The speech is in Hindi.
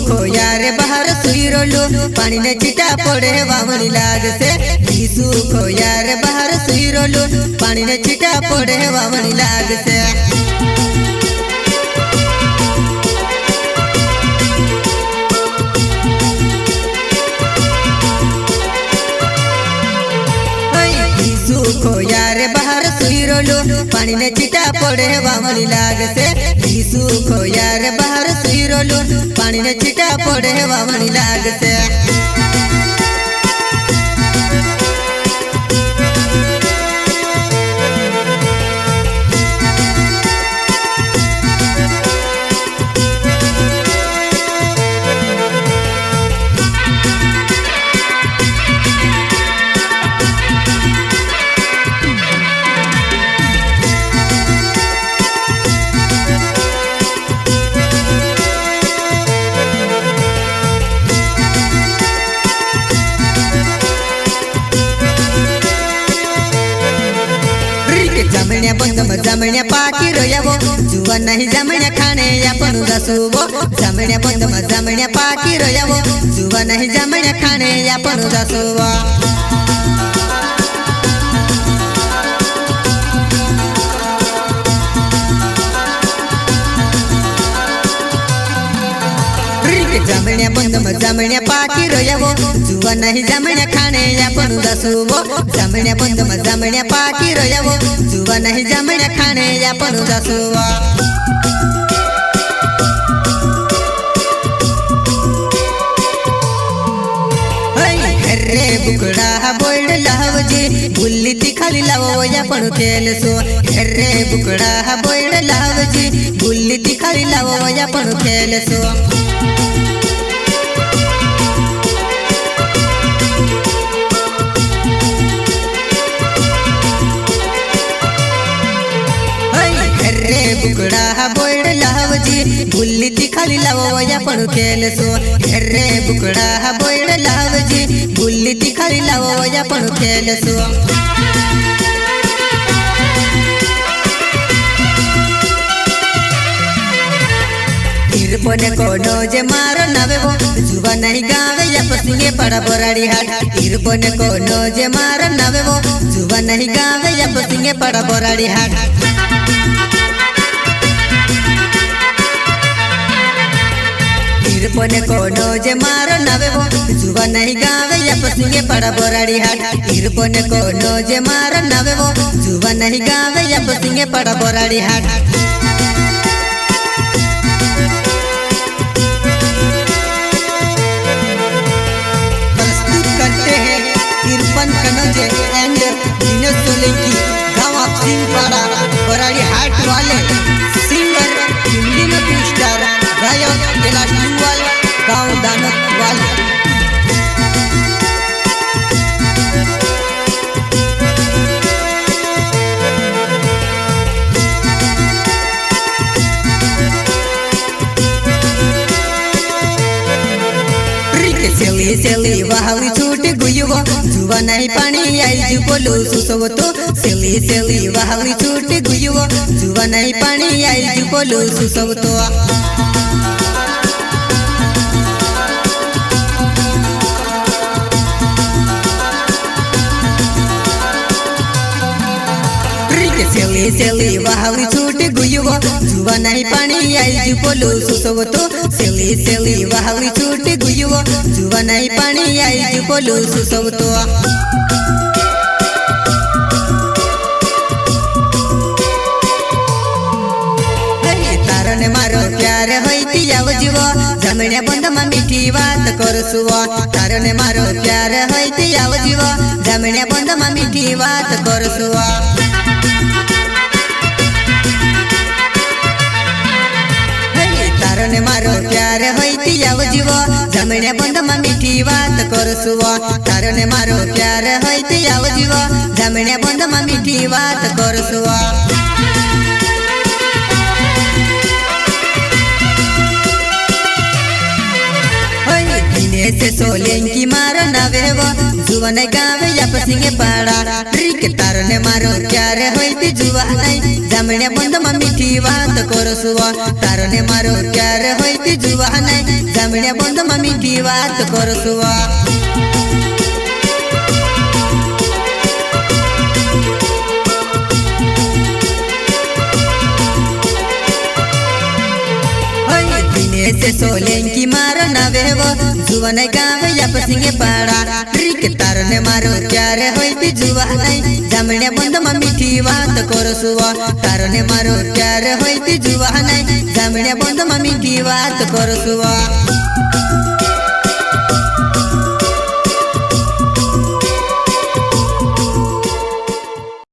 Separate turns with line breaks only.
सुखो यार बाहर सुई रोलो पानी ने चिटा पड़े वावनी लाग से सुखो यार बाहर सुई रोलो पानी ने चिटा पड़े वावनी लाग से सुखो यार बाहर सुई रोलो पानी ने चिटा पड़े वावनी लाग से सुखो यार बाहर सुई रोलो पानी ने चिटा पड़े वावनी लाग से जमण्या बंद जमण्या पाकी रोयावो जुवा नहीं जमण्या खाने आपण जासुवो जमण्या बंद जमण्या पाकी रोयावो जुवा नहीं जमण्या खाने आपण जासुवो जमण्या बंद जमण्या पाकी रोयावो जुवा नहीं जमण्या खाने आपण जासुवो जमण्या बंद जमण्या पाकी रोयावो जुवा नहीं जमण्या खाने आपण जासुवो रे बुकड़ा बोल लावजी बुल्ली ती खाली लावो आपण खेलसो रे बुकड़ा बोल लावजी बुल्ली ती खाली लावो आपण खेलसो बुकड़ा बोल लावजी बुल्ली ती खाली लावो आपण खेलसो रे बुकड़ा बोल लावजी बुल्ली ती खाली लावो आपण खेलसो इरपने कोनो जे मारो नावेवो जुवा नहीं गावे या पसिंगे पड़ा बोराड़ी हाट इरपने कोनो जे मारो नावेवो जुवा नहीं गावे या पसिंगे पड़ा बोराड़ी हाट इरपने कोनो जे मारो नावेवो जुवा नहीं गावे या पसिंगे पड़ा बोराड़ी हाट इरपने कोनो जे मारो नावेवो जुवा नहीं गावे या पसिंगे पड़ा बोराड़ी हाट प्रस्तुत करते हैं इरफान कनौजे एंड दिनेश सोलंकी गाँव सिंहपाड़ा बोराड़ी हाट वाले सिंगर हिंदी में स्टार गायक कैलाश गाँव दानत वाले सेली सेली वाहली छूट गुयुवो जुवा नहीं पानी आई जु बोलो सुसवो तो सेली सेली वाहली छूट गुयुवो जुवा नहीं पानी आई जु बोलो सुसवो तो सेली सेली वाहली छूट गुयुवो जुवा नहीं पानी आई जु बोलो सुसवो तो सेली सेली वाहली छूट गुयुवो जुवा नहीं पानी आई जु बोलो सुसवो तो तारने मारो प्यार होईती आव जीवो जमण्या बंद में मीठी बात करसुवो तारने मारो प्यार होईती आव जीवो जमण्या बंद में मीठी बात करसुवो तारने मारो प्यार होईती आव जीवो जमण्या बंद में मीठी बात करसुवो तारने मारो प्यार होईती आव जीवो जमण्या बंद में मीठी बात करसुवो दिनेश सोलंकी मारो नावेवो जुवा नहीं गावे या पसिंगे पाड़ा ट्रिक तारने मारो प्यार होईती जुवा नहीं जमण्या बंद में मीठी बात करसुवो तारने मारो प्यार होईती जुवा नहीं જમણ્યા બંધમાં મીઠી વાત કરશું से सोलेंकी मारो नवेवो जुवन गाँव या पसिंगे पाड़ा रिक तारने मारो प्यारे होई जुवानाई जमणे बंद में मीठी बात करसुवा तारने मारो प्यारे होई जुवानाई जमणे बंद में मीठी बात करसुवा